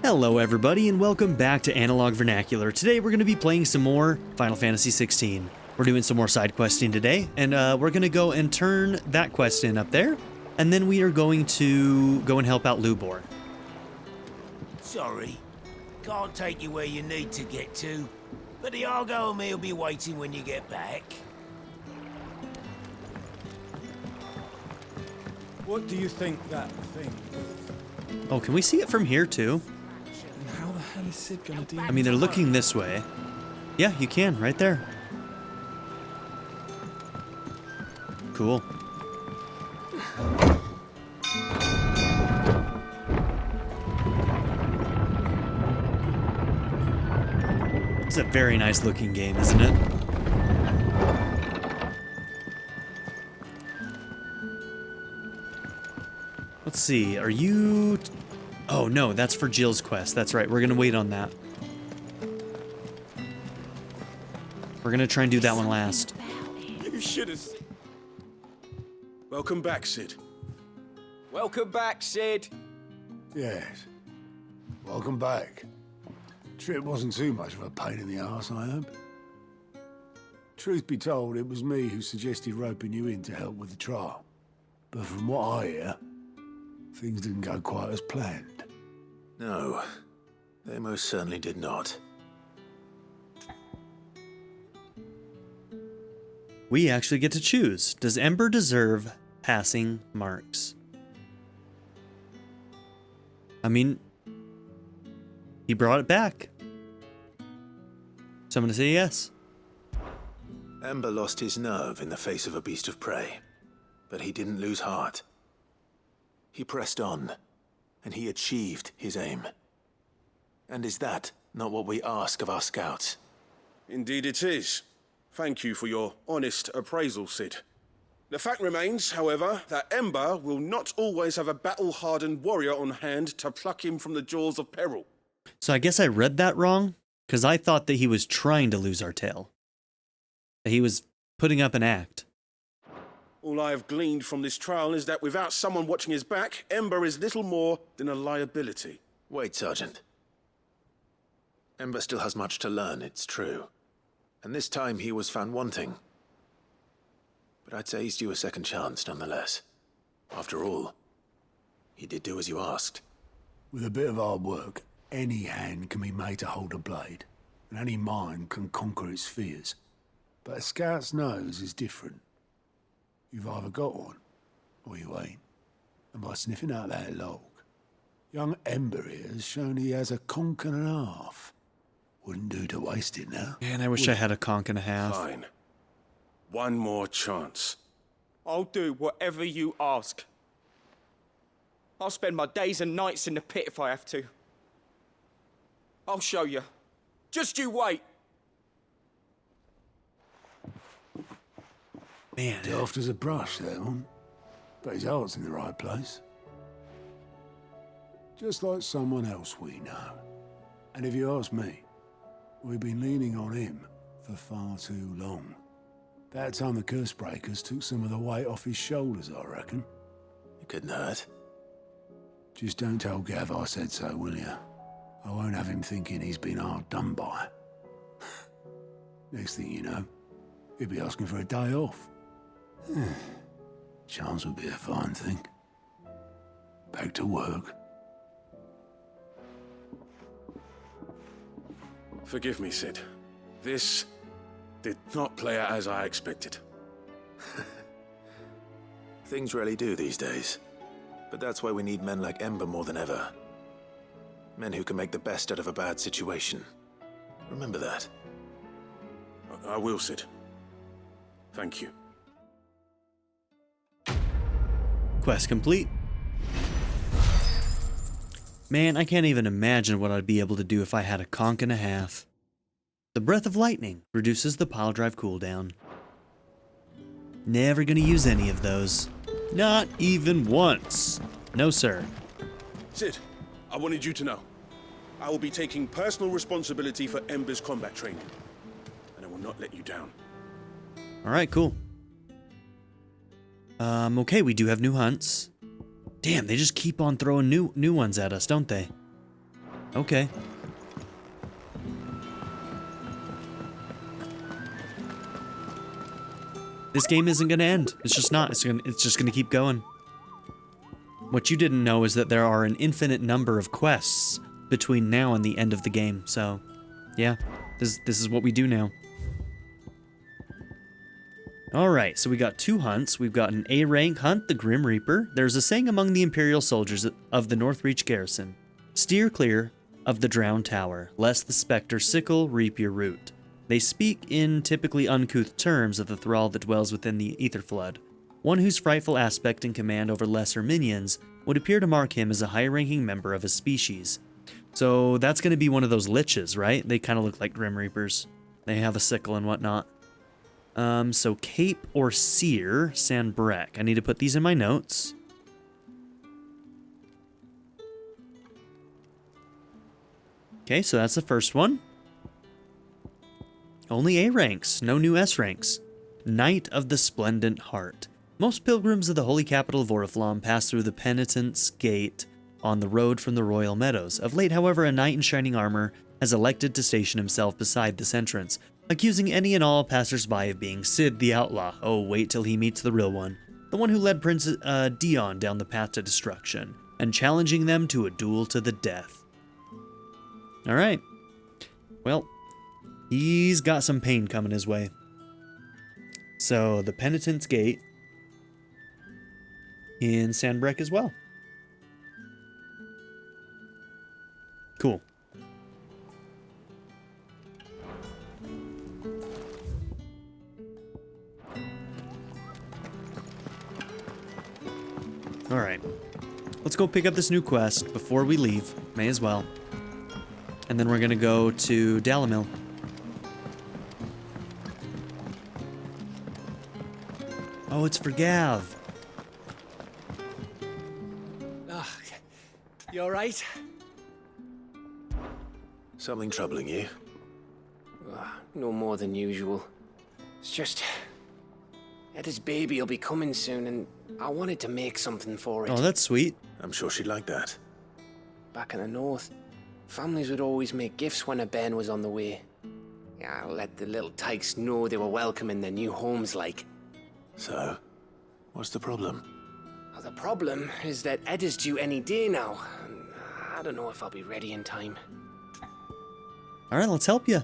Hello everybody and welcome back to Analog Vernacular. Today we're going to be playing some more Final Fantasy XVI. We're doing some more side questing today, and we're going to go and turn that quest in up there, and then we are going to go and help out Lubor. Sorry, can't take you where you need to get to, but the Argo and me will be waiting when you get back. What do you think that thing? Oh, can we see it from here too? And how the hell is Sid gonna do? I mean, they're looking this way. Yeah, you can, right there. Cool. It's a very nice looking game, isn't it? Let's see, are you... Oh no, that's for Jill's quest. That's right, we're gonna wait on that. We're gonna try and do that one last. You should have. Welcome back, Sid. Welcome back, Sid. Yes. Welcome back. Trip wasn't too much of a pain in the arse, I hope. Truth be told, it was me who suggested roping you in to help with the trial. But from what I hear, things didn't go quite as planned. No, they most certainly did not. We actually get to choose. Does Ember deserve passing marks? I mean, he brought it back. So I'm gonna say yes. Ember lost his nerve in the face of a beast of prey, but he didn't lose heart. He pressed on, and he achieved his aim. And is that not what we ask of our scouts? Indeed it is. Thank you for your honest appraisal, Sid. The fact remains, however, that Ember will not always have a battle-hardened warrior on hand to pluck him from the jaws of peril. So I guess I read that wrong, because I thought that he was trying to lose our tail. That he was putting up an act. All I have gleaned from this trial is that without someone watching his back, Ember is little more than a liability. Wait, Sergeant. Ember still has much to learn, it's true. And this time he was found wanting. But I'd say he's due a second chance, nonetheless. After all, he did do as you asked. With a bit of hard work, any hand can be made to hold a blade, and any mind can conquer its fears. But a scout's nose is different. You've either got one, or you ain't. And by sniffing out that log, young Ember here has shown he has a conch and a half. Wouldn't do to waste it now. Man, I wish I had a conch and a half. Fine. One more chance. I'll do whatever you ask. I'll spend my days and nights in the pit if I have to. I'll show you. Just you wait. Man. Daft as a brush, that one. But his heart's in the right place. Just like someone else we know. And if you ask me, we've been leaning on him for far too long. That time the curse breakers took some of the weight off his shoulders, I reckon. It couldn't hurt. Just don't tell Gav I said so, will you? I won't have him thinking he's been hard done by. Next thing you know, he'll be asking for a day off. Chance would be a fine thing. Back to work. Forgive me, Sid. This did not play out as I expected. Things rarely do these days. But that's why we need men like Ember more than ever. Men who can make the best out of a bad situation. Remember that. I will, Sid. Thank you. Quest complete. Man, I can't even imagine what I'd be able to do if I had a conch and a half. The Breath of Lightning reduces the pile drive cooldown. Never gonna use any of those. Not even once. No, sir. Sid, I wanted you to know. I will be taking personal responsibility for Ember's combat training. And I will not let you down. Alright, cool. Okay, we do have new hunts. Damn, they just keep on throwing new ones at us, don't they? Okay. This game isn't gonna end. It's just not. It's just gonna keep going. What you didn't know is that there are an infinite number of quests between now and the end of the game. So, yeah, this is what we do now. Alright, so we got 2 hunts. We've got an A-rank hunt, the Grim Reaper. There's a saying among the Imperial soldiers of the Northreach garrison. Steer clear of the drowned tower, lest the spectre sickle reap your root. They speak in typically uncouth terms of the thrall that dwells within the Aetherflood, one whose frightful aspect and command over lesser minions would appear to mark him as a high-ranking member of his species. So that's going to be one of those liches, right? They kind of look like Grim Reapers. They have a sickle and whatnot. So Cape or Seer, Sanbrek. I need to put these in my notes. Okay, so that's the first one. Only A ranks, no new S ranks. Knight of the Splendent Heart. Most pilgrims of the holy capital of Oriflamme pass through the Penitent's Gate on the road from the Royal Meadows. Of late, however, a knight in shining armor has elected to station himself beside this entrance, accusing any and all passers-by of being Sid the Outlaw. Oh, wait till he meets the real one. The one who led Prince Dion down the path to destruction, and challenging them to a duel to the death. Alright. Well, he's got some pain coming his way. So, the Penitent's Gate in Sanbrek as well. Cool. Alright. Let's go pick up this new quest before we leave. May as well. And then we're gonna go to Dalamil. Oh, it's for Gav. You alright? Something troubling you? No more than usual. It's just... Eda's baby will be coming soon, and I wanted to make something for it. Oh, that's sweet. I'm sure she'd like that. Back in the north, families would always make gifts when a bairn was on the way. Yeah, let the little tykes know they were welcome in their new homes, like. So, what's the problem? Well, the problem is that Eda's due any day now. And I don't know if I'll be ready in time. Alright, let's help you.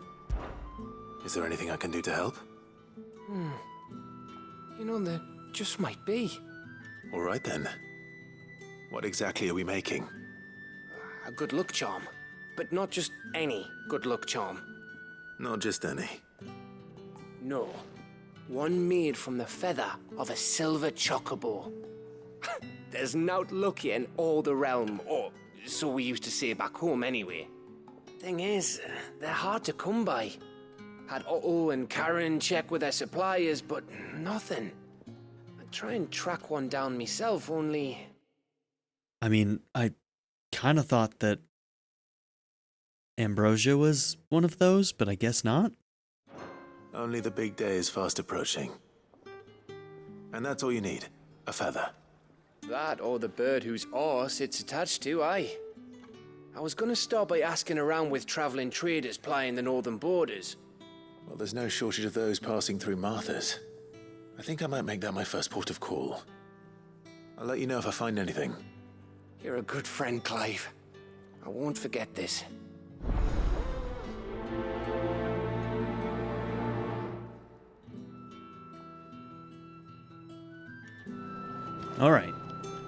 Is there anything I can do to help? You know, there just might be. All right then. What exactly are we making? A good luck charm. But not just any good luck charm. Not just any. No. One made from the feather of a silver chocobo. There's naught lucky in all the realm, or so we used to say back home anyway. Thing is, they're hard to come by. Had Otto and Karen check with their suppliers, but nothing. I'd try and track one down myself, only... I mean, I kind of thought that Ambrosia was one of those, but I guess not. Only the big day is fast approaching. And that's all you need. A feather. That or the bird whose horse it's attached to, aye. I was gonna start by asking around with traveling traders plying the northern borders. Well, there's no shortage of those passing through Martha's. I think I might make that my first port of call. I'll let you know if I find anything. You're a good friend, Clive. I won't forget this. Alright.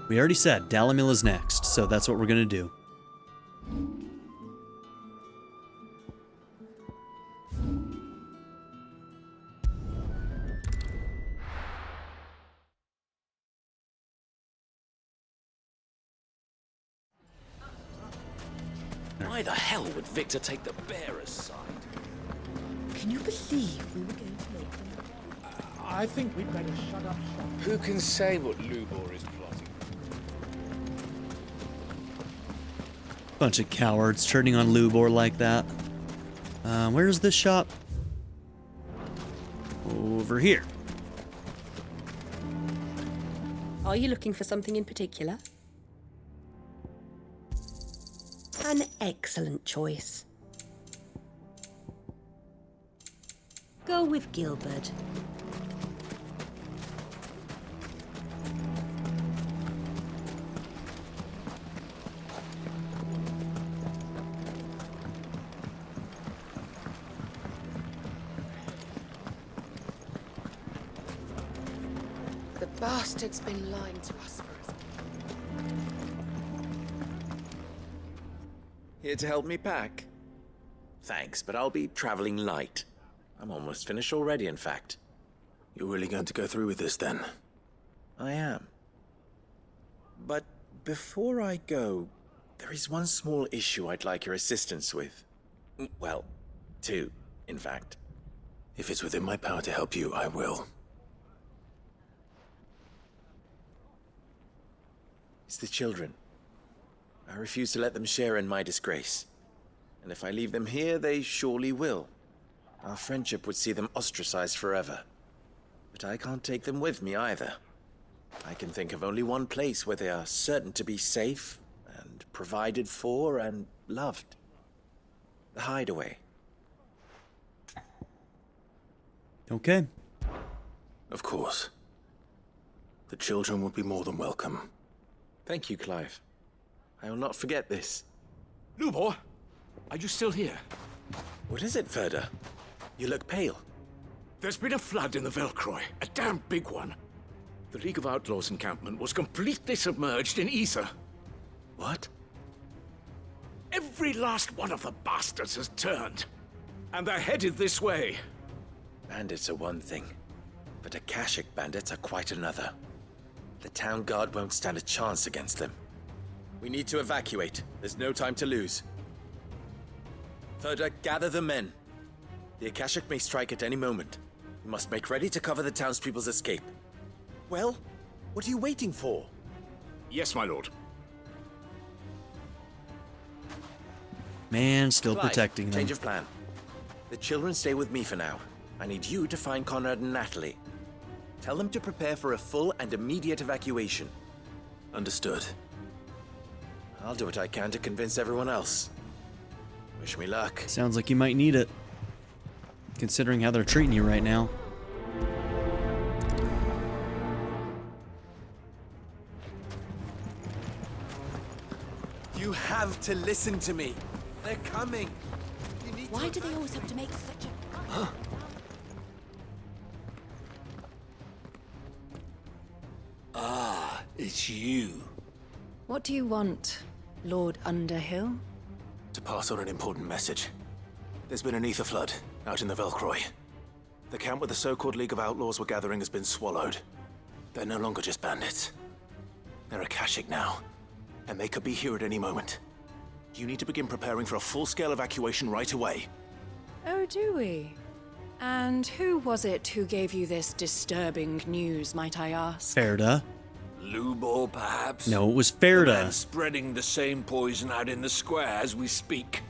We already said Dalamil is next, so that's what we're gonna do. Why the hell would Victor take the bearer's side? Can you believe we were going to make them? I think we'd better shut up shop. Who can say what Lubor is plotting? Bunch of cowards turning on Lubor like that. Where's this shop? Over here. Are you looking for something in particular? An excellent choice. Go with Gilbert. The bastard's been lying to us for us. Here to help me pack? Thanks, but I'll be traveling light. I'm almost finished already, in fact. You're really going to go through with this, then? I am. But before I go, there is one small issue I'd like your assistance with. Well, two, in fact. If it's within my power to help you, I will. It's the children. I refuse to let them share in my disgrace. And if I leave them here, they surely will. Our friendship would see them ostracized forever. But I can't take them with me either. I can think of only one place where they are certain to be safe, and provided for, and loved. The Hideaway. Okay. Of course. The children would be more than welcome. Thank you, Clive. I will not forget this. Lubor, are you still here? What is it, Ferda? You look pale. There's been a flood in the Velcroy, a damn big one. The League of Outlaws encampment was completely submerged in ether. What? Every last one of the bastards has turned, and they're headed this way. Bandits are one thing, but Akashic bandits are quite another. The town guard won't stand a chance against them. We need to evacuate. There's no time to lose. Ferda, gather the men. The Akashic may strike at any moment. We must make ready to cover the townspeople's escape. Well, what are you waiting for? Yes, my lord. Man, still Clive, protecting them. Change of plan. The children stay with me for now. I need you to find Conrad and Natalie. Tell them to prepare for a full and immediate evacuation. Understood. I'll do what I can to convince everyone else. Wish me luck. Sounds like you might need it, considering how they're treating you right now. You have to listen to me. They're coming. Why do they always have to make such a... Huh? Ah, it's you. What do you want, Lord Underhill? To pass on an important message. There's been an ether flood out in the Velcroy. The camp where the so-called League of Outlaws were gathering has been swallowed. They're no longer just bandits. They're Akashic now, and they could be here at any moment. You need to begin preparing for a full-scale evacuation right away. Oh, do we? And who was it who gave you this disturbing news, might I ask? Ferda. Lubor, perhaps? No, it was The Ferda. man spreading the same poison out in the square as we speak.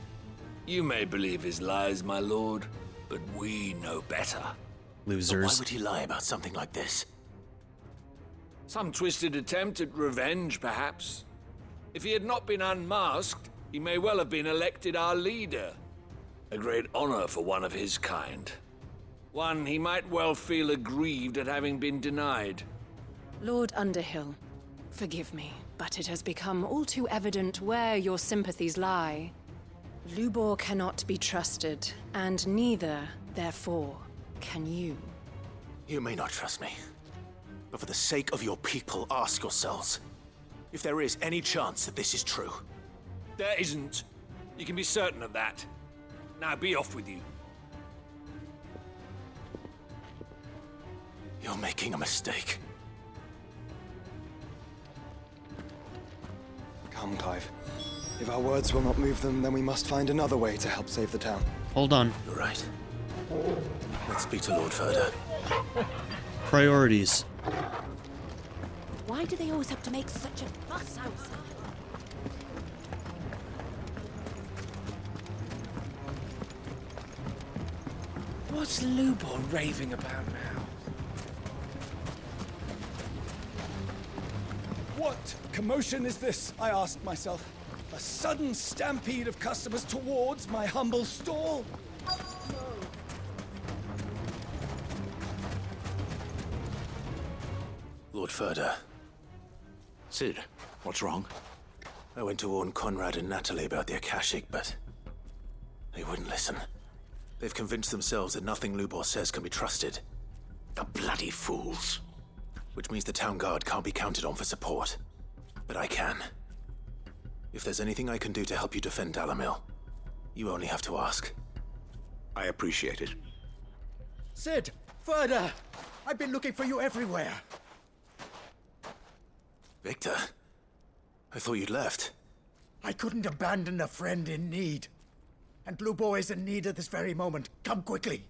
You may believe his lies, my lord, but we know better. But why Losers. would he lie about something like this? Some twisted attempt at revenge, perhaps. If he had not been unmasked, he may well have been elected our leader. A great honor for one of his kind. One he might well feel aggrieved at having been denied. Lord Underhill, forgive me, but it has become all too evident where your sympathies lie. Lubor cannot be trusted, and neither, therefore, can you. You may not trust me, but for the sake of your people, ask yourselves if there is any chance that this is true. There isn't. You can be certain of that. Now be off with you. You're making a mistake. Come, Clive. If our words will not move them, then we must find another way to help save the town. Hold on. You're right. Let's speak to Lord Ferda. Priorities. Why do they always have to make such a fuss outside? What's Lubor raving about now? What commotion is this? I asked myself. A A sudden stampede of customers towards my humble stall. Lord Furder. Sid, what's wrong? I went to warn Conrad and Natalie about the Akashic, but they wouldn't listen. They've convinced themselves that nothing Lubor says can be trusted. The bloody fools. Which means the town guard can't be counted on for support. But I can. If there's anything I can do to help you defend Dalamil, you only have to ask. I appreciate it. Sid! Further! I've been looking for you everywhere. Victor? I thought you'd left. I couldn't abandon a friend in need. And Lubor is in need at this very moment. Come quickly.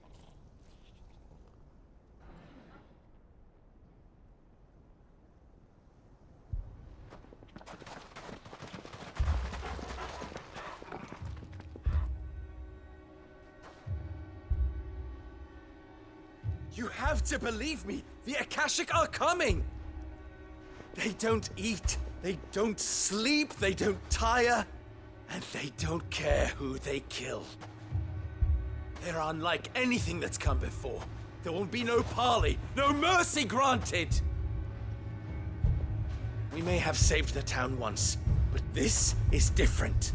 You have to believe me! The Akashic are coming! They don't eat, they don't sleep, they don't tire, and they don't care who they kill. They're unlike anything that's come before. There will be no parley, no mercy granted! We may have saved the town once, but this is different.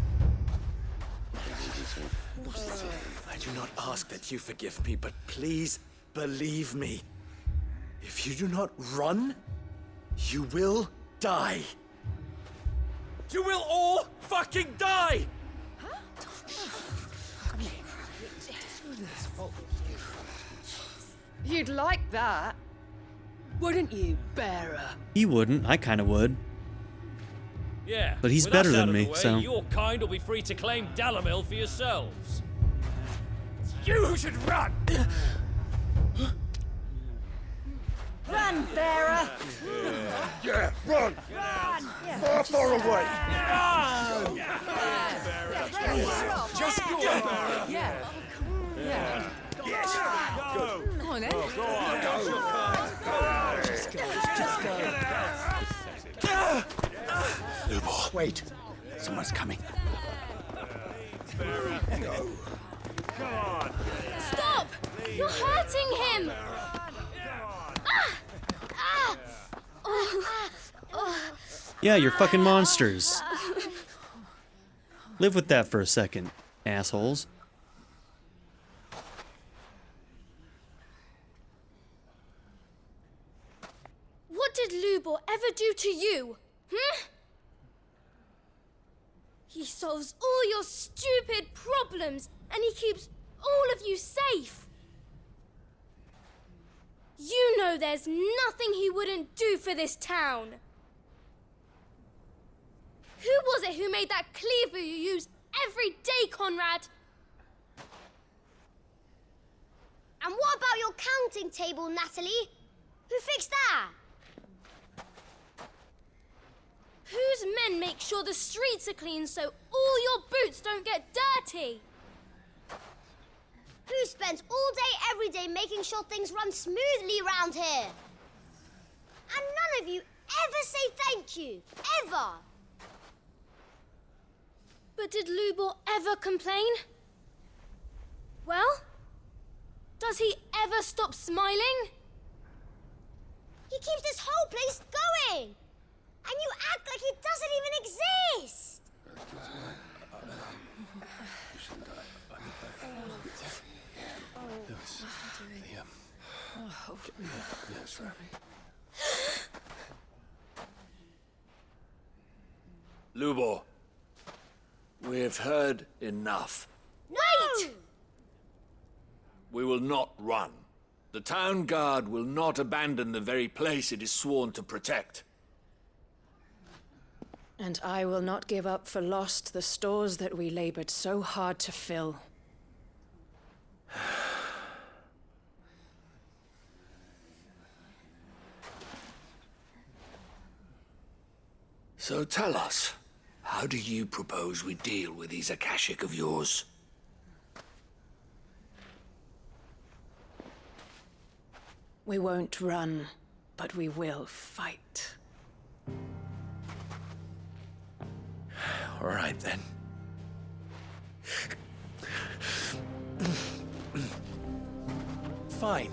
I do not ask that you forgive me, but please believe me. If you do not run, you will die. You will all fucking die! You'd like that, wouldn't you, bearer? He wouldn't. I kind of would. Yeah. But he's with better us than out of me, the way, so. Your kind will be free to claim Dalamil for yourselves. You should run! Run, bearer! Yeah, run! Run! Far, far away! Run! Just go, bearer. Yeah. Yeah. Yes! Go. Come on, then. Go on, go! Just go. Lubor. Wait, someone's coming. Go. Come on. Stop! You're hurting him! Yeah, you're fucking monsters. Live with that for a second, assholes. What did Lubor ever do to you? He solves all your stupid problems, and he keeps all of you safe. You know there's nothing he wouldn't do for this town. Who was it who made that cleaver you use every day, Conrad? And what about your counting table, Natalie? Who fixed that? Whose men make sure the streets are clean so all your boots don't get dirty? Who spends all day, every day making sure things run smoothly around here? And none of you ever say thank you, ever. But did Lubor ever complain? Well, does he ever stop smiling? He keeps this whole place going. And you act like it doesn't even exist. Lubor, we've heard enough. Wait! We will not run. The town guard will not abandon the very place it is sworn to protect. And I will not give up for lost the stores that we labored so hard to fill. So tell us, how do you propose we deal with these Akashic of yours? We won't run, but we will fight. All right, then. Fine.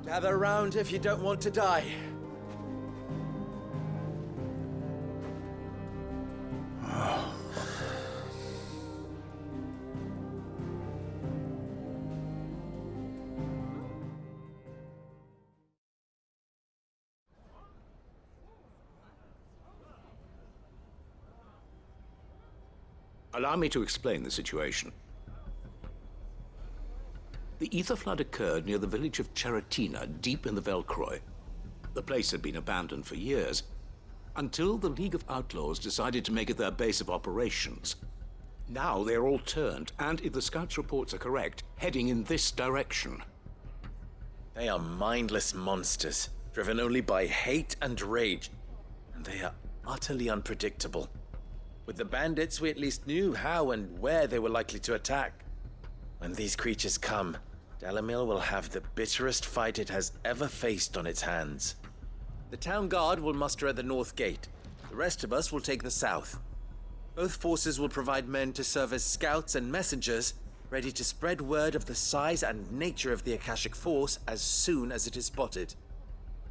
Gather round if you don't want to die. Allow me to explain the situation. The ether flood occurred near the village of Cheratina, deep in the Velcroy. The place had been abandoned for years, until the League of Outlaws decided to make it their base of operations. Now they're all turned, and if the scouts' reports are correct, heading in this direction. They are mindless monsters, driven only by hate and rage. And they are utterly unpredictable. With the bandits, we at least knew how and where they were likely to attack. When these creatures come, Dalamil will have the bitterest fight it has ever faced on its hands. The town guard will muster at the north gate. The rest of us will take the south. Both forces will provide men to serve as scouts and messengers, ready to spread word of the size and nature of the Akashic Force as soon as it is spotted.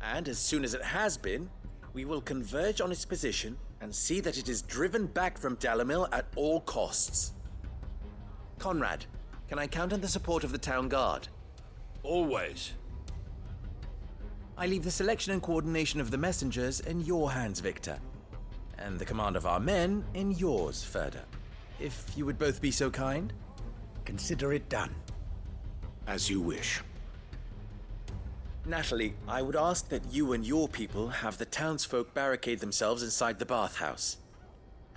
And as soon as it has been, we will converge on its position and see that it is driven back from Dalamil at all costs. Conrad, can I count on the support of the town guard? Always. I leave the selection and coordination of the messengers in your hands, Victor. And the command of our men in yours, Ferda. If you would both be so kind. Consider it done. As you wish. Natalie, I would ask that you and your people have the townsfolk barricade themselves inside the bathhouse.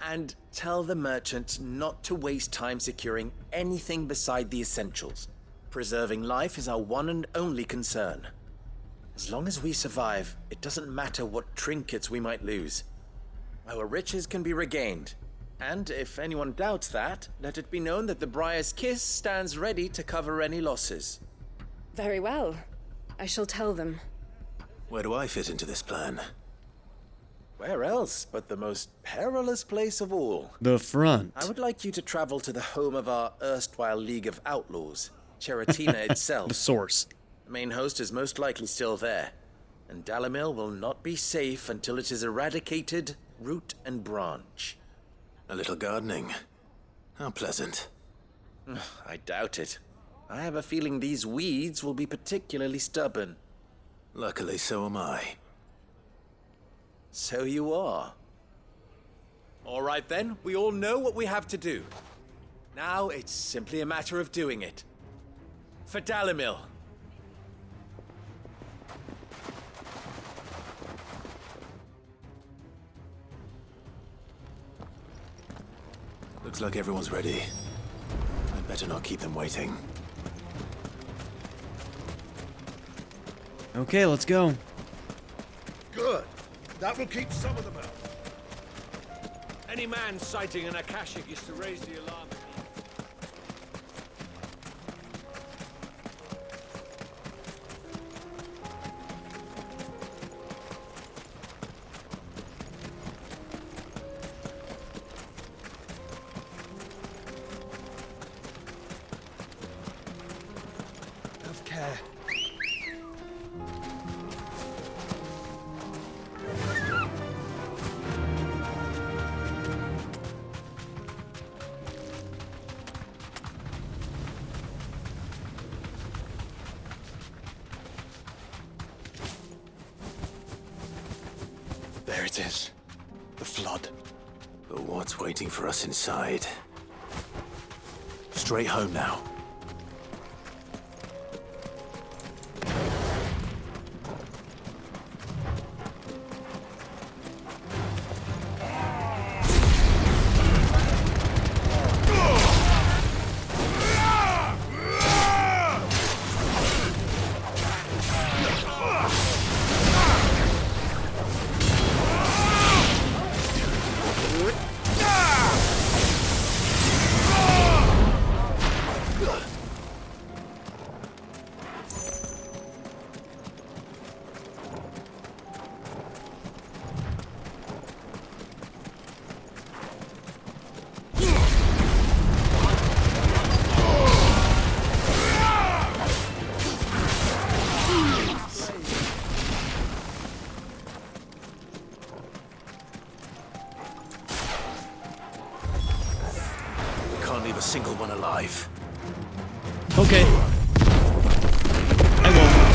And tell the merchant not to waste time securing anything beside the essentials. Preserving life is our one and only concern. As long as we survive, it doesn't matter what trinkets we might lose. Our riches can be regained. And if anyone doubts that, let it be known that the Briar's Kiss stands ready to cover any losses. Very well. I shall tell them. Where do I fit into this plan? Where else but the most perilous place of all? The front. I would like you to travel to the home of our erstwhile League of Outlaws, Cheratina itself. The source. The main host is most likely still there, and Dalamil will not be safe until it is eradicated, root and branch. A little gardening. How pleasant. I doubt it. I have a feeling these weeds will be particularly stubborn. Luckily, so am I. So you are. All right then, we all know what we have to do. Now it's simply a matter of doing it. For Dalamil. Looks like everyone's ready. I'd better not keep them waiting. Okay, let's go. Good. That will keep some of them out. Any man sighting an Akashic is to raise the alarm. Have care. There it is. The flood. But what's waiting for us inside? Straight home now. leave a single one alive. Okay. I won't.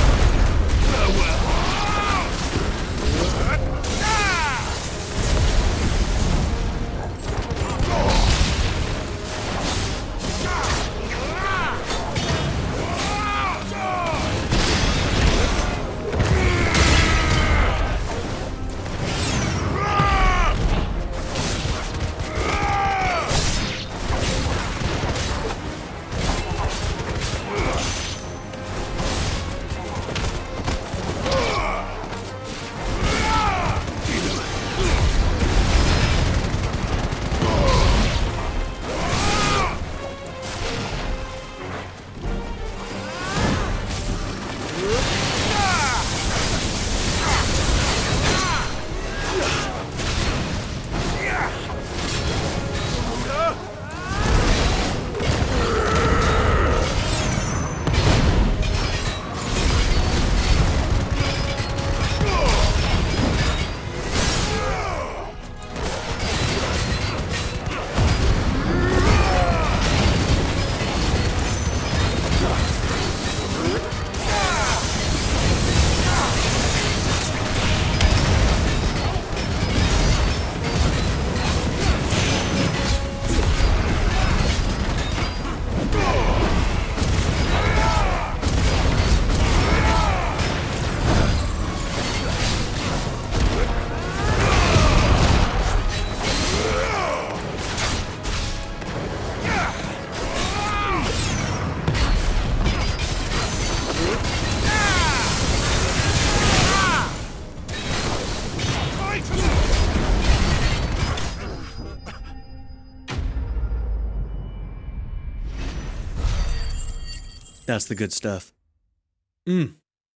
That's the good stuff.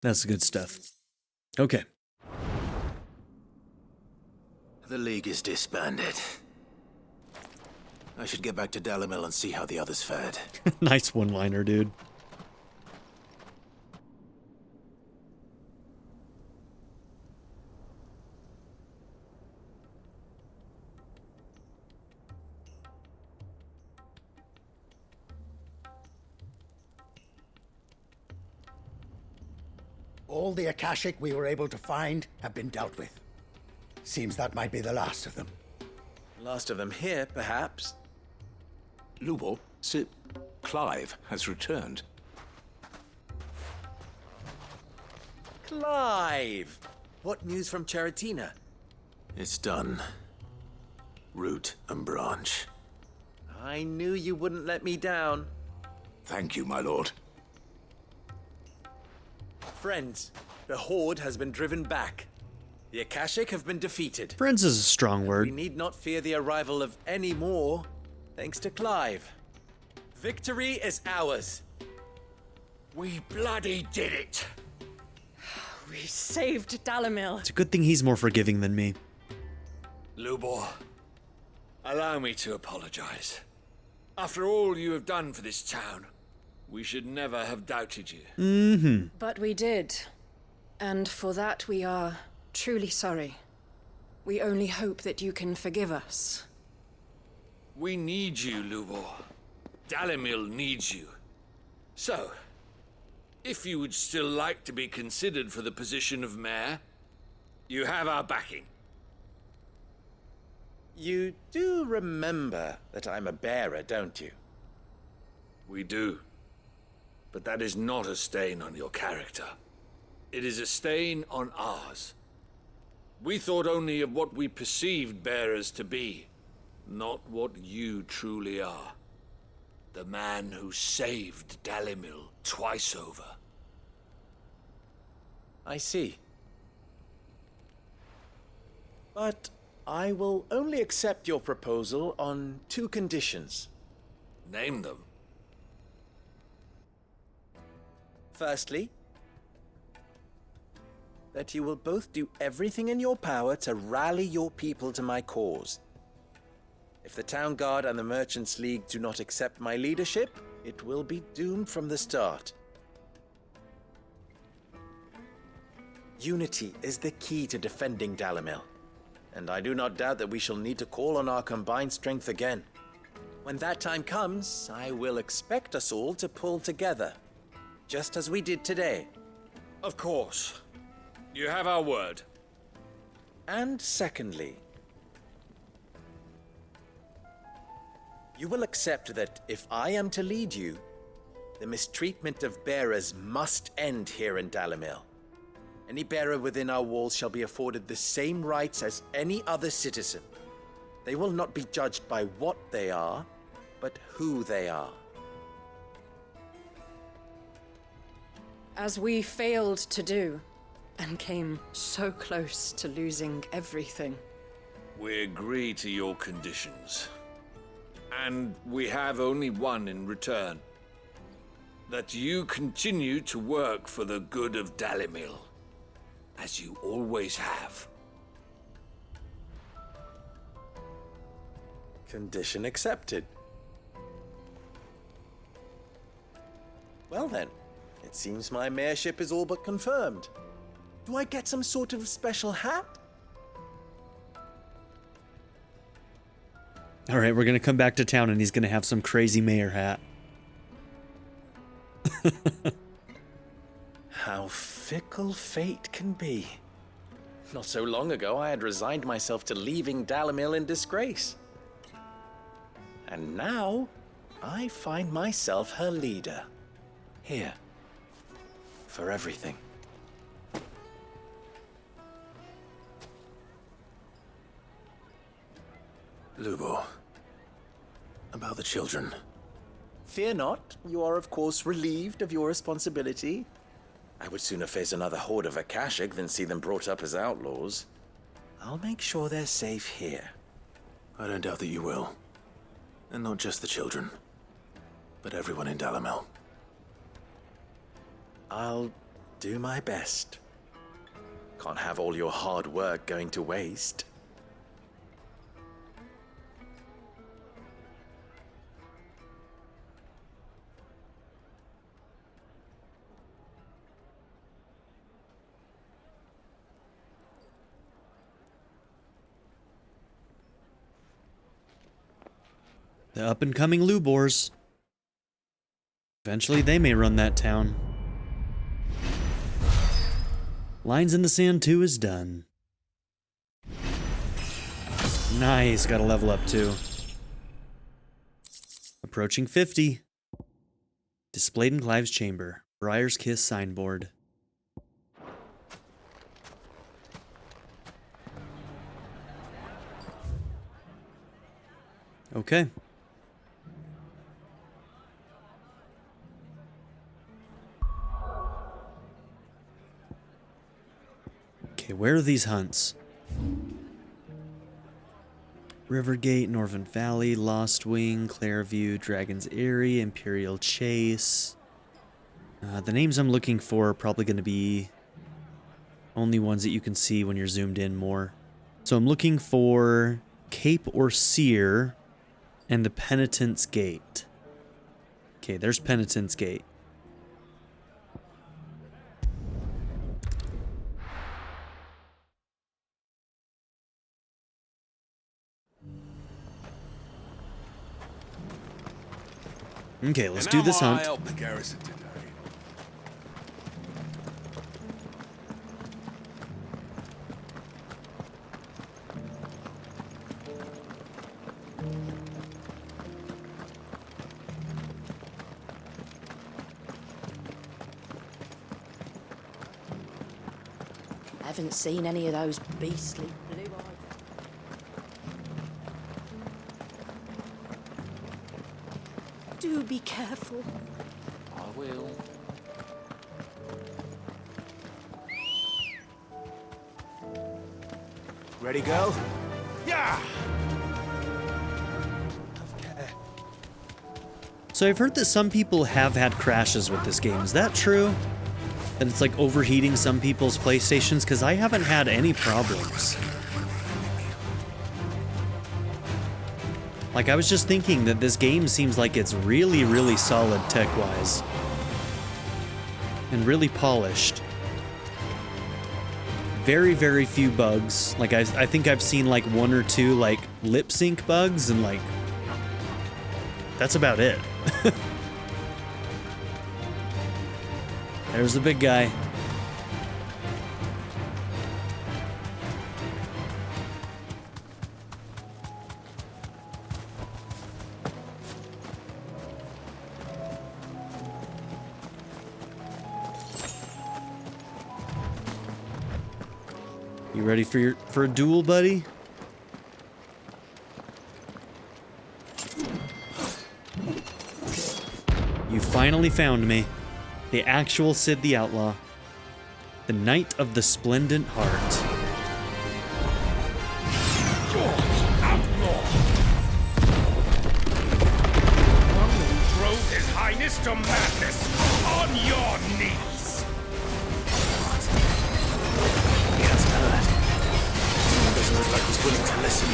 That's the good stuff. Okay. The League is disbanded. I should get back to Dalamil and see how the others fared. Nice one-liner, dude. All the Akashic we were able to find have been dealt with. Seems that might be the last of them. Last of them here, perhaps. Lubor, Sir Clive has returned. Clive! What news from Charatina? It's done. Root and branch. I knew you wouldn't let me down. Thank you, my lord. Friends, the Horde has been driven back. The Akashic have been defeated. Friends is a strong word. We need not fear the arrival of any more, thanks to Clive. Victory is ours. We bloody did it. We saved Dalamil. It's a good thing he's more forgiving than me. Lubor, allow me to apologize. After all you have done for this town, we should never have doubted you. But we did. And for that we are truly sorry. We only hope that you can forgive us. We need you, Lubor. Dalamil needs you. So, if you would still like to be considered for the position of mayor, you have our backing. You do remember that I'm a bearer, don't you? We do. But that is not a stain on your character. It is a stain on ours. We thought only of what we perceived bearers to be, not what you truly are. The man who saved Dalamil twice over. I see. But I will only accept your proposal on 2 conditions. Name them. Firstly, that you will both do everything in your power to rally your people to my cause. If the Town Guard and the Merchants League do not accept my leadership, it will be doomed from the start. Unity is the key to defending Dalamil, and I do not doubt that we shall need to call on our combined strength again. When that time comes, I will expect us all to pull together, just as we did today. Of course. You have our word. And secondly, you will accept that if I am to lead you, the mistreatment of bearers must end here in Dalamil. Any bearer within our walls shall be afforded the same rights as any other citizen. They will not be judged by what they are, but who they are. As we failed to do, and came so close to losing everything. We agree to your conditions. And we have only one in return. That you continue to work for the good of Dalamil, as you always have. Condition accepted. Well then, it seems my mayorship is all but confirmed. Do I get some sort of special hat? All right, we're going to come back to town and he's going to have some crazy mayor hat. How fickle fate can be. Not so long ago, I had resigned myself to leaving Dalamil in disgrace. And now, I find myself her leader. Here. For everything. Lubor. About the children. Fear not. You are, of course, relieved of your responsibility. I would sooner face another horde of Akashic than see them brought up as outlaws. I'll make sure they're safe here. I don't doubt that you will. And not just the children, but everyone in Dalamil. I'll do my best. Can't have all your hard work going to waste. The up-and-coming Lubors. Eventually they may run that town. Lines in the Sand 2 is done. Nice, got a level up too. Approaching 50. Displayed in Clive's chamber. Briar's Kiss signboard. Okay. Okay, where are these hunts? Rivergate, Northern Valley, Lost Wing, Clairview, Dragon's Eyrie, Imperial Chase. The names I'm looking for are probably going to be only ones that you can see when you're zoomed in more. So I'm looking for Cape or Seer and the Penitent's Gate. Okay, there's Penitent's Gate. Okay, let's do this hunt. Help the garrison today. Haven't seen any of those beastly blue-eyed. Do be careful. I will. Ready, girl? Yeah! So I've heard that some people have had crashes with this game. Is that true? That it's like overheating some people's PlayStations? Because I haven't had any problems. Like, I was just thinking that this game seems like it's really, really solid tech-wise. And really polished. Very, very few bugs. Like, I think I've seen like one or two like lip sync bugs and like that's about it. There's the big guy. You ready for a duel, buddy? You finally found me. The actual Sid the Outlaw. The Knight of the Splendent Heart. George, outlaw! One who drove His Highness to madness on your knees! He has heard. He doesn't look like he's willing to listen.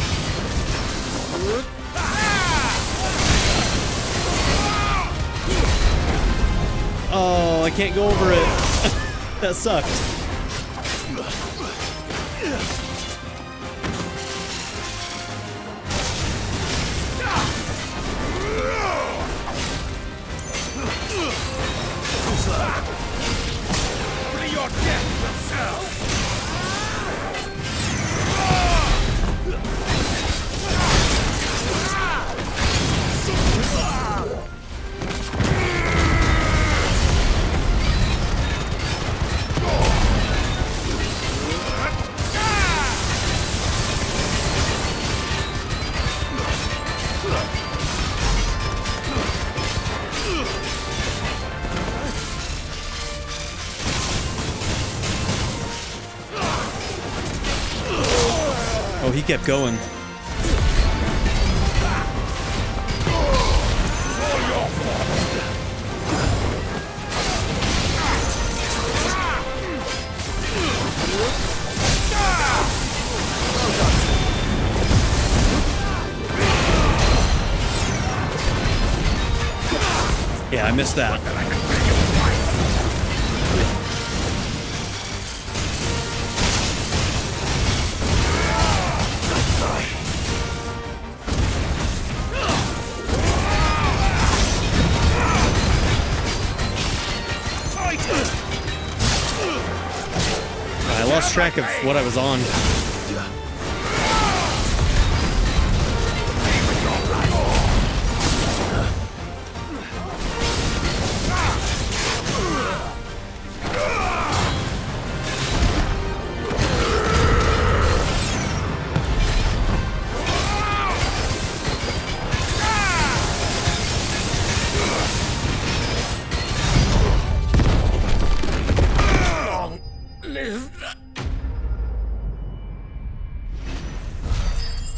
Oh, I can't go over it. That sucked. Your death yourself! Oh, he kept going. Yeah, I missed that. I lost track of what I was on.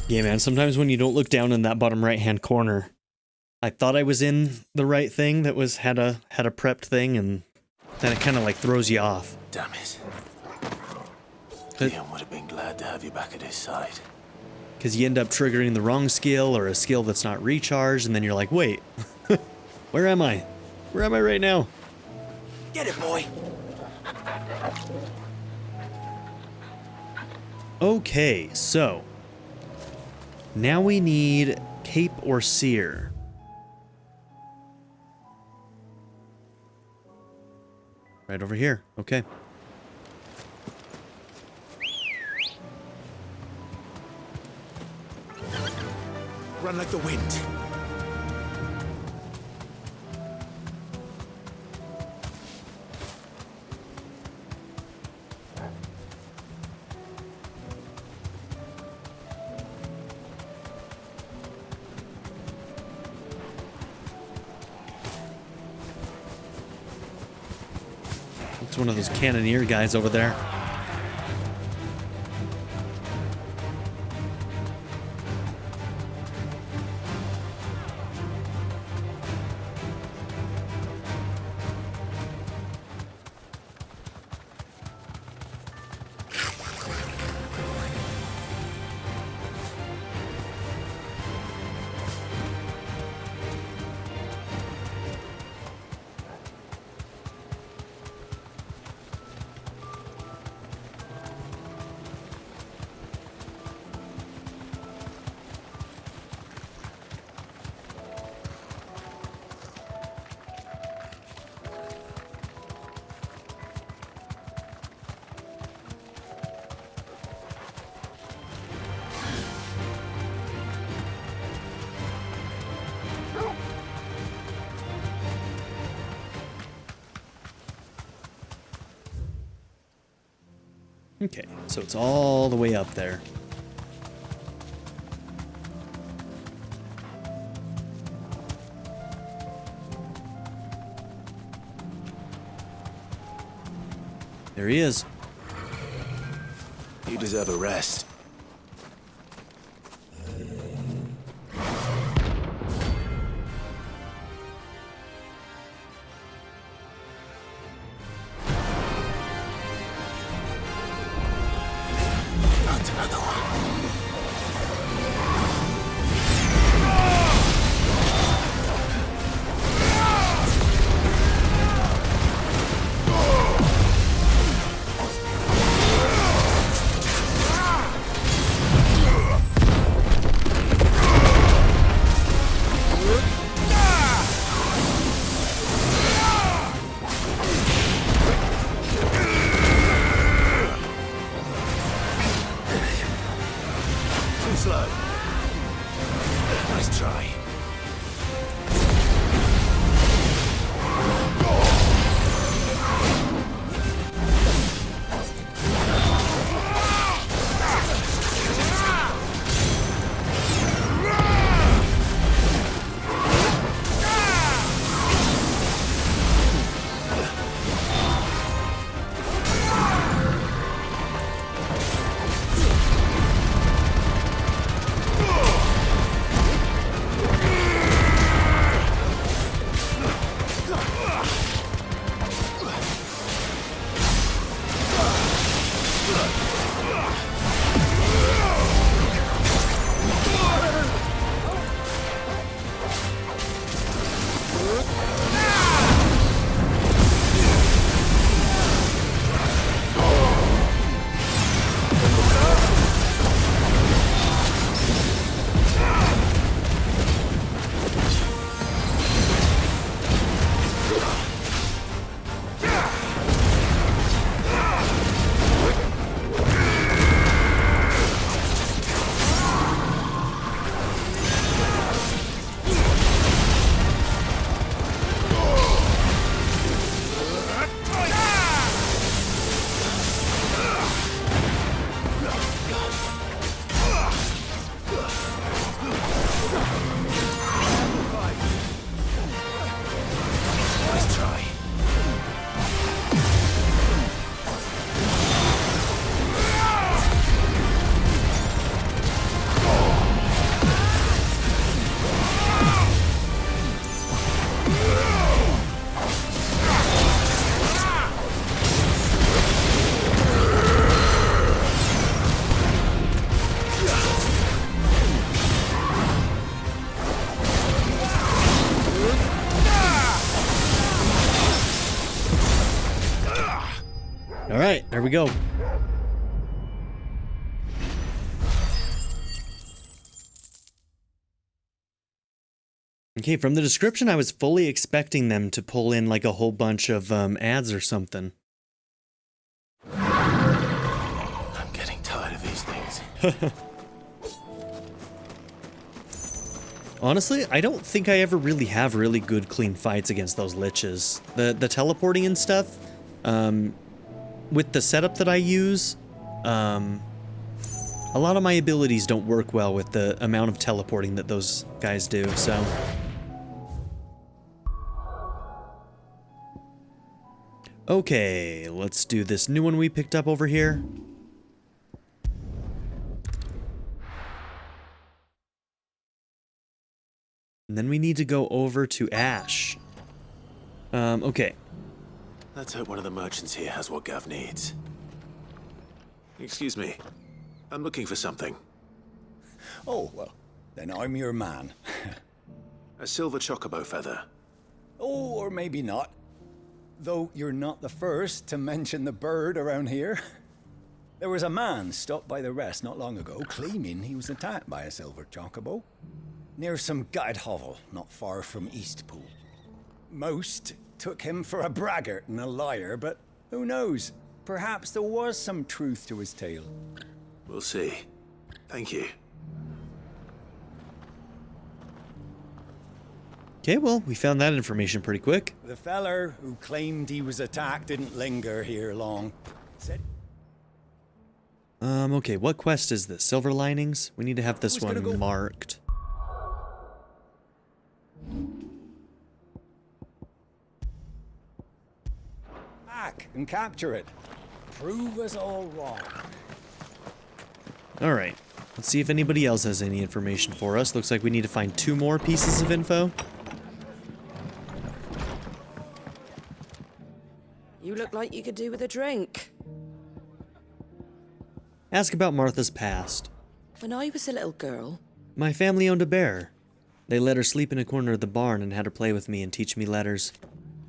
Yeah, man, sometimes when you don't look down in that bottom right-hand corner, I thought I was in the right thing that was had a prepped thing, and then it kind of like throws you off. Damn it. Leon would have been glad to have you back at his side. Because you end up triggering the wrong skill or a skill that's not recharged, and then you're like, wait, where am I? Where am I right now? Get it, boy! Okay, so now we need Cape or Seer. Right over here. Okay. Run like the wind. It's one of those cannoneer guys over there. Okay, so it's all the way up there. There he is. You deserve a rest. Not another one. All right, there we go. Okay, from the description, I was fully expecting them to pull in like a whole bunch of ads or something. I'm getting tired of these things. Honestly, I don't think I ever really have really good clean fights against those liches. The teleporting and stuff, with the setup that I use, a lot of my abilities don't work well with the amount of teleporting that those guys do, so. Okay, let's do this new one we picked up over here. And then we need to go over to Ash. Okay. Let's hope one of the merchants here has what Gav needs. Excuse me. I'm looking for something. Oh, well, then I'm your man. A silver chocobo feather. Oh, or maybe not. Though you're not the first to mention the bird around here. There was a man stopped by the rest not long ago, claiming he was attacked by a silver chocobo. Near some gutted hovel, not far from Eastpool. Most took him for a braggart and a liar, but who knows? Perhaps there was some truth to his tale. We'll see. Thank you. Okay, well, we found that information pretty quick. The feller who claimed he was attacked didn't linger here long. Said Okay, what quest is this? Silver Linings? We need to have this one marked. Back and capture it. Prove us all wrong. Alright, let's see if anybody else has any information for us. Looks like we need to find 2 more pieces of info. You look like you could do with a drink. Ask about Martha's past. When I was a little girl... My family owned a bear. They let her sleep in a corner of the barn and had her play with me and teach me letters.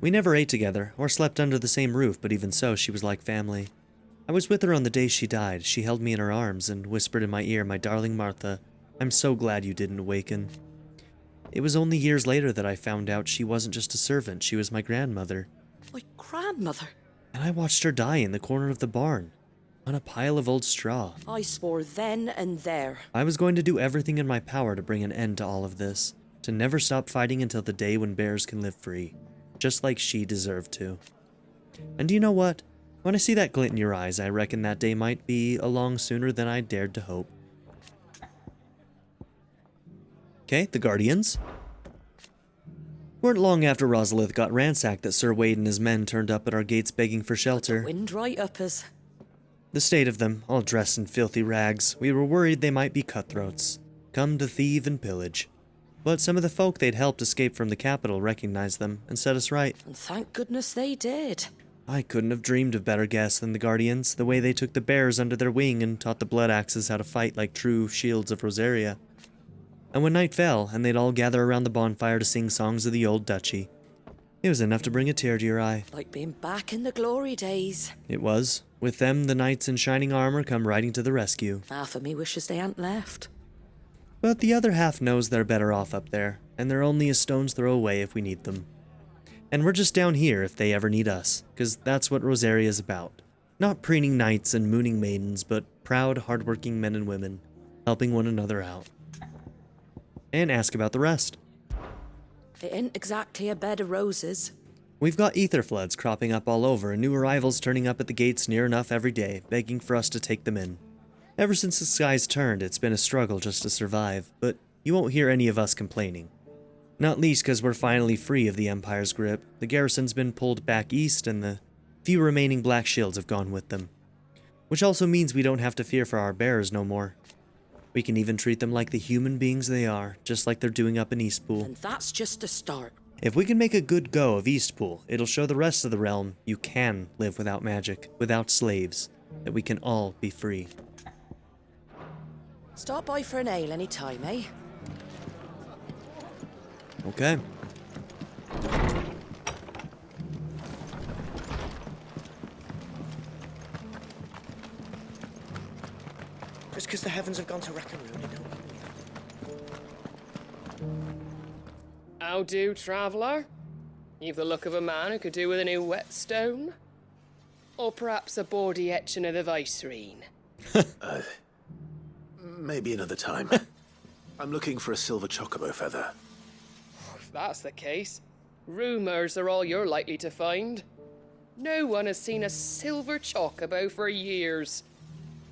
We never ate together, or slept under the same roof, but even so, she was like family. I was with her on the day she died. She held me in her arms and whispered in my ear, "My darling Martha, I'm so glad you didn't awaken." It was only years later that I found out she wasn't just a servant, she was my grandmother. My grandmother? And I watched her die in the corner of the barn, on a pile of old straw. I swore then and there. I was going to do everything in my power to bring an end to all of this, to never stop fighting until the day when bears can live free, just like she deserved to. And do you know what? When I see that glint in your eyes, I reckon that day might be along sooner than I dared to hope. Okay, the Guardians. Weren't long after Rosalith got ransacked that Sir Wade and his men turned up at our gates begging for shelter. Wind right up us. The state of them, all dressed in filthy rags, we were worried they might be cutthroats, come to thieve and pillage. But some of the folk they'd helped escape from the capital recognized them and set us right. And thank goodness they did. I couldn't have dreamed of better guests than the Guardians, the way they took the bears under their wing and taught the Blood Axes how to fight like true shields of Rosaria. And when night fell, and they'd all gather around the bonfire to sing songs of the old duchy, it was enough to bring a tear to your eye. Like being back in the glory days. It was. With them, the knights in shining armor come riding to the rescue. Half of me wishes they hadn't left. But the other half knows they're better off up there, and they're only a stone's throw away if we need them. And we're just down here if they ever need us, because that's what Rosaria's about. Not preening knights and mooning maidens, but proud, hardworking men and women, helping one another out. And ask about the rest. It ain't exactly a bed of roses. We've got ether floods cropping up all over, and new arrivals turning up at the gates near enough every day, begging for us to take them in. Ever since the skies turned, it's been a struggle just to survive, but you won't hear any of us complaining. Not least because we're finally free of the Empire's grip. The garrison's been pulled back east, and the few remaining black shields have gone with them. Which also means we don't have to fear for our bearers no more. We can even treat them like the human beings they are, just like they're doing up in Eastpool. And that's just the start. If we can make a good go of Eastpool, it'll show the rest of the realm you can live without magic, without slaves, that we can all be free. Stop by for an ale any time, eh? Okay. Just because the heavens have gone to rack and ruin, it don't mean we have to. How do, traveller? You've the look of a man who could do with a new whetstone. Or perhaps a bawdy etching of the Vicerine. Maybe another time. I'm looking for a silver chocobo feather. If that's the case, rumours are all you're likely to find. No one has seen a silver chocobo for years.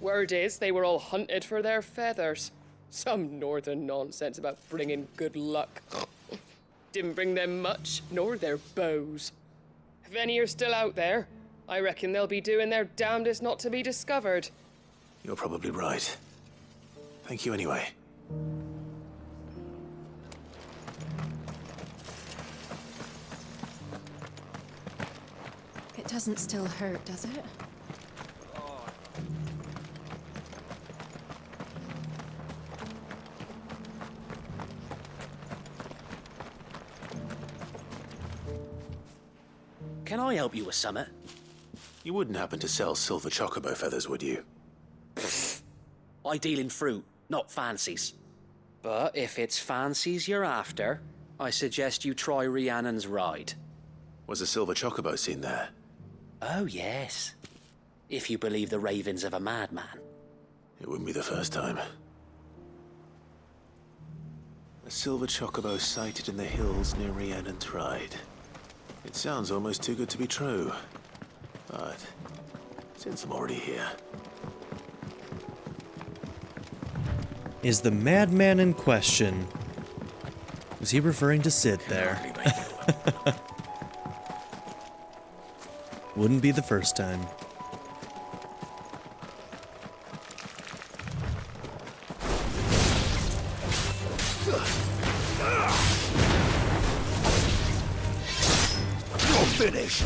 Word is they were all hunted for their feathers. Some northern nonsense about bringing good luck. Didn't bring them much, nor their bows. If any are still out there, I reckon they'll be doing their damnedest not to be discovered. You're probably right. Thank you anyway. It doesn't still hurt, does it? Can I help you with summit? You wouldn't happen to sell silver chocobo feathers, would you? I deal in fruit, not fancies. But if it's fancies you're after, I suggest you try Rhiannon's ride. Was a silver chocobo seen there? Oh, yes. If you believe the ravings of a madman. It wouldn't be the first time. A silver chocobo sighted in the hills near Rhiannon's ride. It sounds almost too good to be true. But since I'm already here... is the madman in question? Was he referring to Sid there? Wouldn't be the first time. You're finished.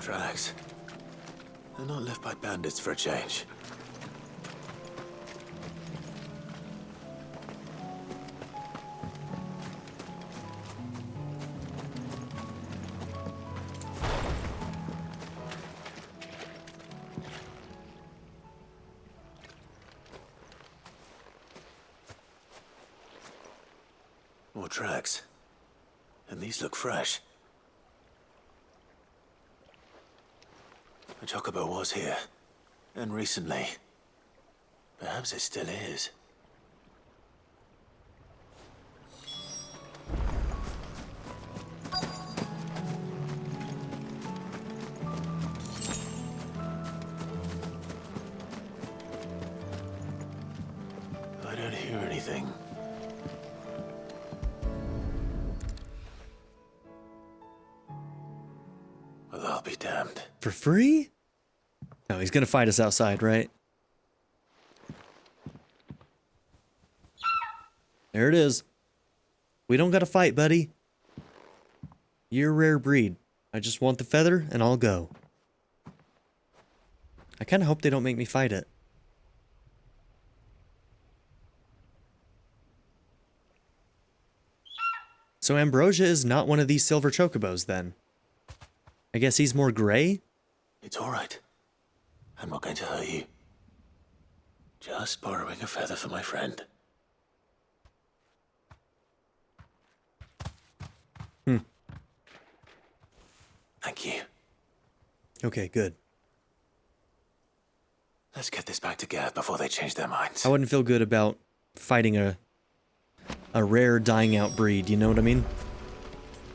Tracks. They're not left by bandits for a change. More tracks. And these look fresh. The Chocobo was here. And recently. Perhaps it still is. I don't hear anything. Well, I'll be damned. For free? No, he's gonna fight us outside, right? There it is. We don't gotta fight, buddy. You're a rare breed. I just want the feather and I'll go. I kinda hope they don't make me fight it. So Ambrosia is not one of these silver chocobos then. I guess he's more gray? It's all right. I'm not going to hurt you. Just borrowing a feather for my friend. Thank you. Okay, good. Let's get this back to Gareth before they change their minds. I wouldn't feel good about fighting a rare dying out breed, you know what I mean?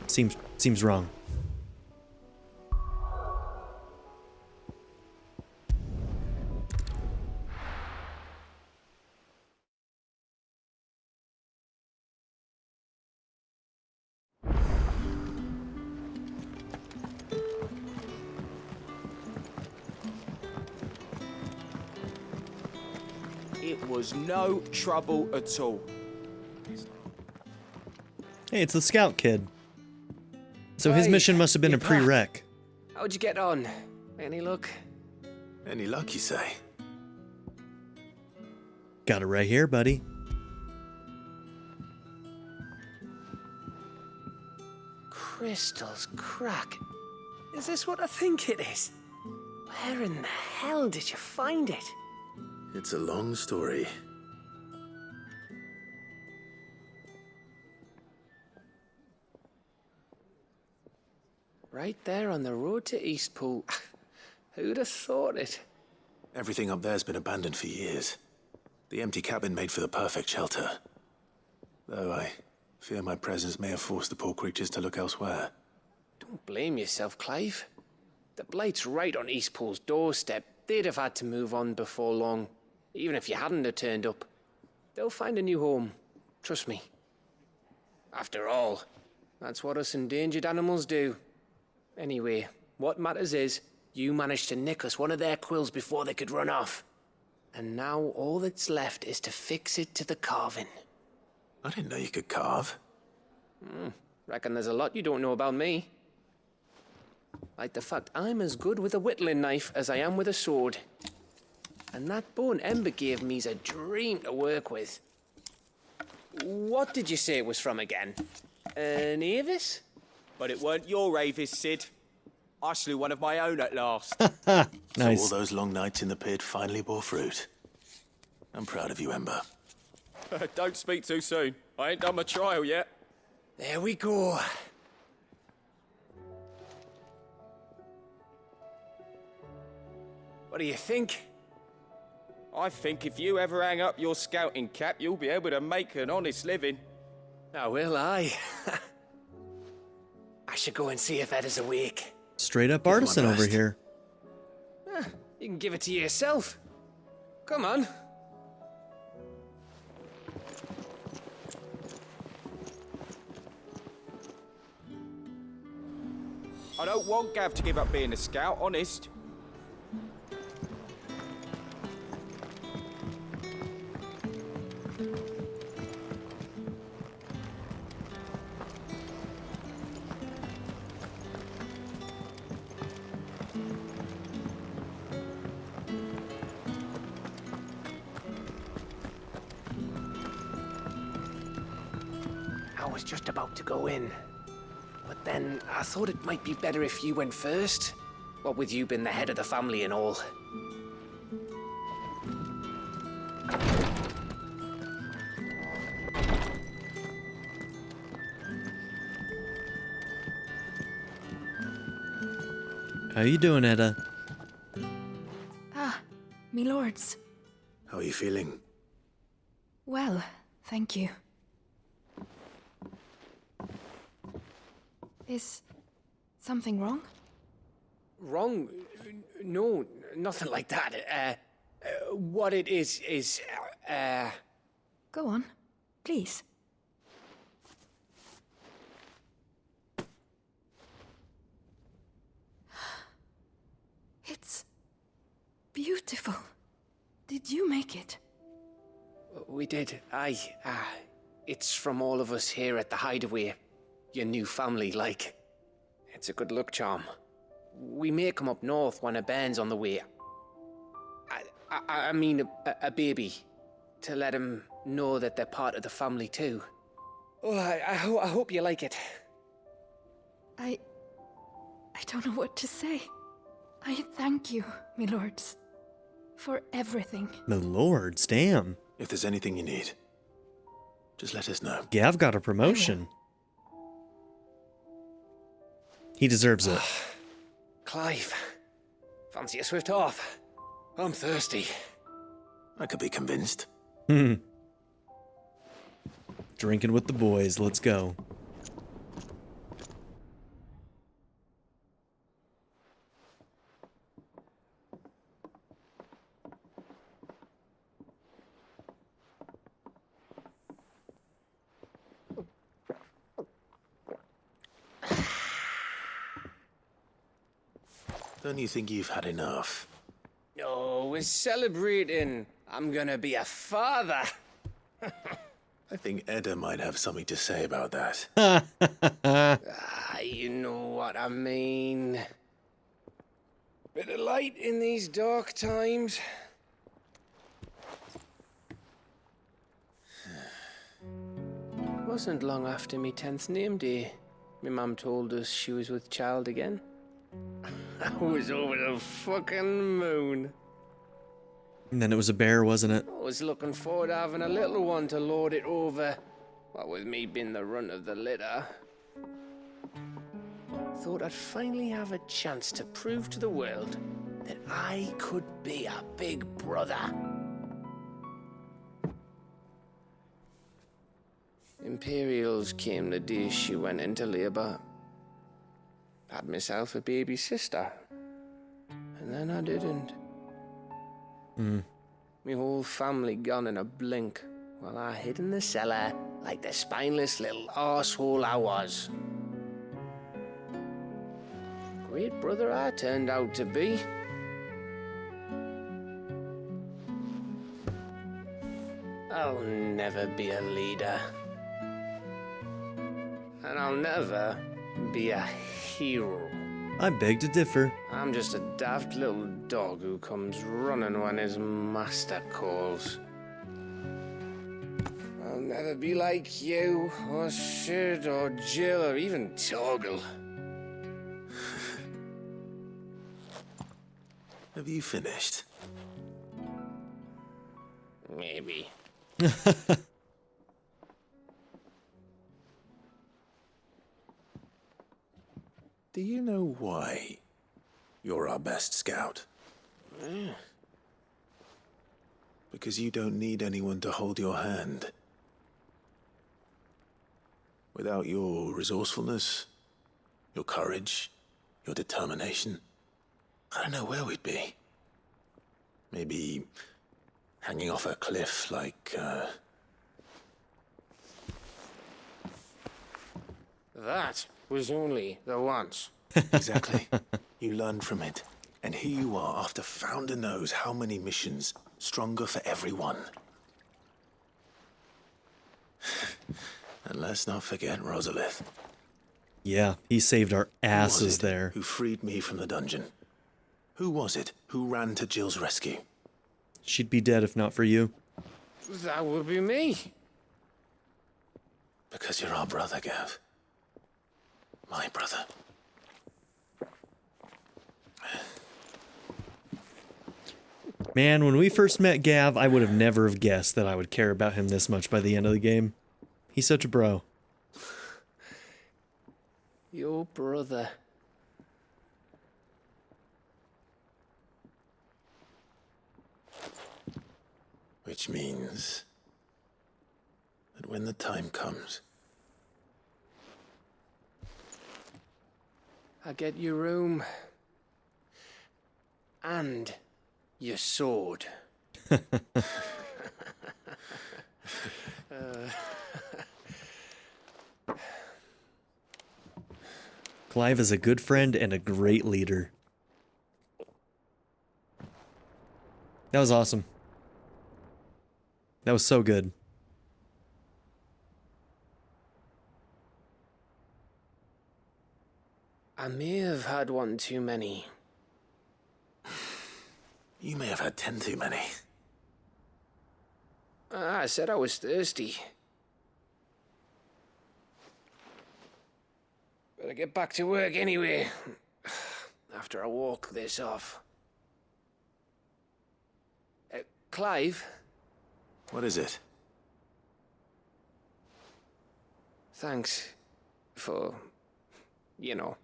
Seems wrong. It was no trouble at all. Hey, it's the scout kid. So his mission must have been a prereq. How'd you get on? Any luck? Any luck, you say? Got it right here, buddy. Crystal's crack. Is this what I think it is? Where in the hell did you find it? It's a long story. Right there on the road to Eastpool. Who'd have thought it? Everything up there's been abandoned for years. The empty cabin made for the perfect shelter. Though I fear my presence may have forced the poor creatures to look elsewhere. Don't blame yourself, Clive. The Blight's right on Eastpool's doorstep. They'd have had to move on before long. Even if you hadn't have turned up. They'll find a new home. Trust me. After all, that's what us endangered animals do. Anyway, what matters is, you managed to nick us one of their quills before they could run off. And now all that's left is to fix it to the carving. I didn't know you could carve. Reckon there's a lot you don't know about me. Like the fact I'm as good with a whittling knife as I am with a sword. And that bone Ember gave me's a dream to work with. What did you say it was from again? An Avis? But it weren't your Avis, Sid. I slew one of my own at last. Nice. So all those long nights in the pit finally bore fruit. I'm proud of you, Ember. Don't speak too soon. I ain't done my trial yet. There we go. What do you think? I think if you ever hang up your scouting cap, you'll be able to make an honest living. Oh, will I? I should go and see if Ed is awake. Straight up artisan over here. You can give it to yourself. Come on. I don't want Gav to give up being a scout, honest. I was just about to go in. But then I thought it might be better if you went first. What with you being the head of the family and all. How you doing, Edda? Ah, me lords. How are you feeling? Well, thank you. Is something wrong? Wrong? No, nothing like that. What it is, Go on, please. It's beautiful. Did you make it? We did. It's from all of us here at the Hideaway. Your new family, like. It's a good luck charm. We may come up north when a band's on the way. I mean a baby. To let him know that they're part of the family too. Oh, I hope you like it. I don't know what to say. I thank you, me lords, for everything. The lords, damn. If there's anything you need, just let us know. Gav got a promotion. He deserves it. Clive, fancy a swift off? I'm thirsty. I could be convinced. Drinking with the boys, let's go. Don't you think you've had enough? No, we're celebrating. I'm gonna be a father. I think Edda might have something to say about that. You know what I mean. Bit of light in these dark times. Wasn't long after me 10th name day. My mum told us she was with child again. I was over the fucking moon. And then it was a bear, wasn't it? I was looking forward to having a little one to lord it over. What with me being the runt of the litter. Thought I'd finally have a chance to prove to the world that I could be a big brother. Imperials came the day she went into labour. Had myself a baby sister. And then I didn't. My whole family gone in a blink, while I hid in the cellar like the spineless little arsehole I was. Great brother I turned out to be. I'll never be a leader. And I'll never be a hero. I beg to differ. I'm just a daft little dog who comes running when his master calls. I'll never be like you, or Sid, or Jill, or even Torgal. Have you finished? Maybe. Do you know why you're our best scout? Because you don't need anyone to hold your hand. Without your resourcefulness, your courage, your determination, I don't know where we'd be. Maybe hanging off a cliff like, That was only the once. Exactly. You learned from it. And here you are, after Founder knows how many missions, stronger for everyone. And let's not forget Rosalith. Yeah, he saved our asses there. Who freed me from the dungeon? Who was it who ran to Jill's rescue? She'd be dead if not for you. That would be me. Because you're our brother, Gav. My brother. Man, when we first met Gav, I would have never have guessed that I would care about him this much by the end of the game. He's such a bro. Your brother. Which means that when the time comes, I get your room. And your sword. Clive is a good friend and a great leader. That was awesome. That was so good. I may have had one too many. you may have had 10 too many. I said I was thirsty. Better get back to work anyway. After I walk this off. Clive? What is it? Thanks for, you know.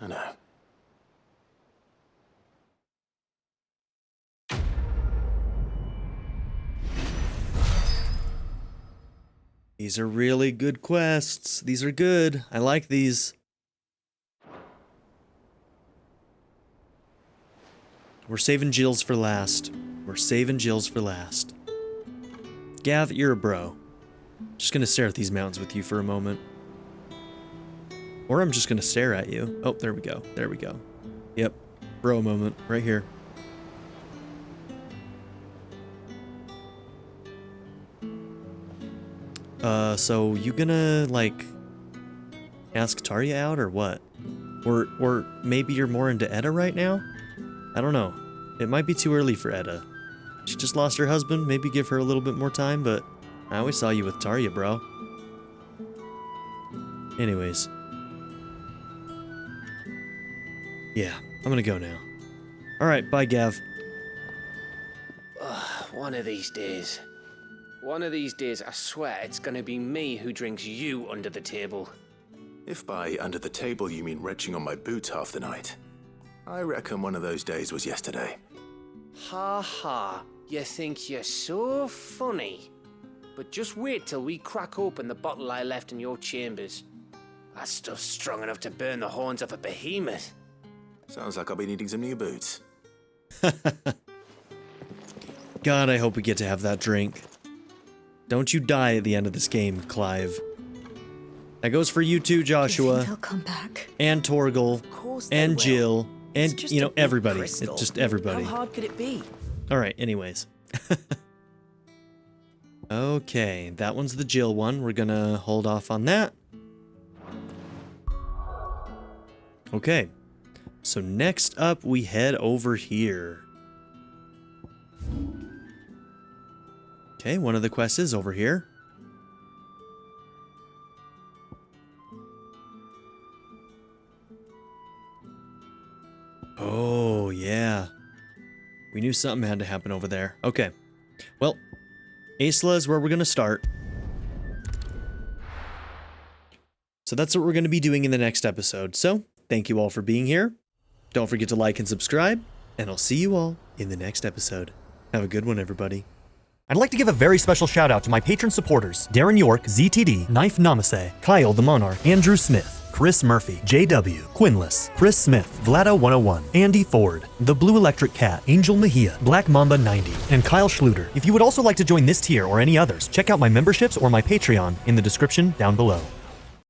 I know. These are really good quests. These are good. I like these. We're saving Jill's for last. We're saving Jill's for last. Gav, you're a bro. Just gonna stare at these mountains with you for a moment. Or I'm just gonna stare at you. Oh, there we go. There we go. Yep. Bro moment. Right here. So you gonna, like, ask Tarja out or what? Or maybe you're more into Edda right now? I don't know. It might be too early for Edda. She just lost her husband. Maybe give her a little bit more time, but I always saw you with Tarja, bro. Anyways. Yeah, I'm gonna go now. Alright, bye, Gav. One of these days. One of these days, I swear it's gonna be me who drinks you under the table. If by under the table you mean retching on my boots half the night, I reckon one of those days was yesterday. Ha ha, you think you're so funny. But just wait till we crack open the bottle I left in your chambers. That stuff's strong enough to burn the horns of a behemoth. Sounds like I'll be needing some new boots. God, I hope we get to have that drink. Don't you die at the end of this game, Clive. That goes for you too, Joshua. They'll come back. And Torgal. And Jill. And, you know, everybody. It's crystal. just everybody. How hard could it be? Alright, anyways. Okay, that one's the Jill one. We're gonna hold off on that. Okay, so next up we head over here. Okay, one of the quests is over here. Oh, yeah. We knew something had to happen over there. Okay. Well, Aisla is where we're going to start. So that's what we're going to be doing in the next episode. So, thank you all for being here. Don't forget to like and subscribe, and I'll see you all in the next episode. Have a good one, everybody. I'd like to give a very special shout out to my patron supporters, Darren York, ZTD, Knife Namaste, Kyle the Monarch, Andrew Smith, Chris Murphy, JW, Quinless, Chris Smith, Vlado101, Andy Ford, The Blue Electric Cat, Angel Mejia, Black Mamba 90, and Kyle Schluter. If you would also like to join this tier or any others, check out my memberships or my Patreon in the description down below.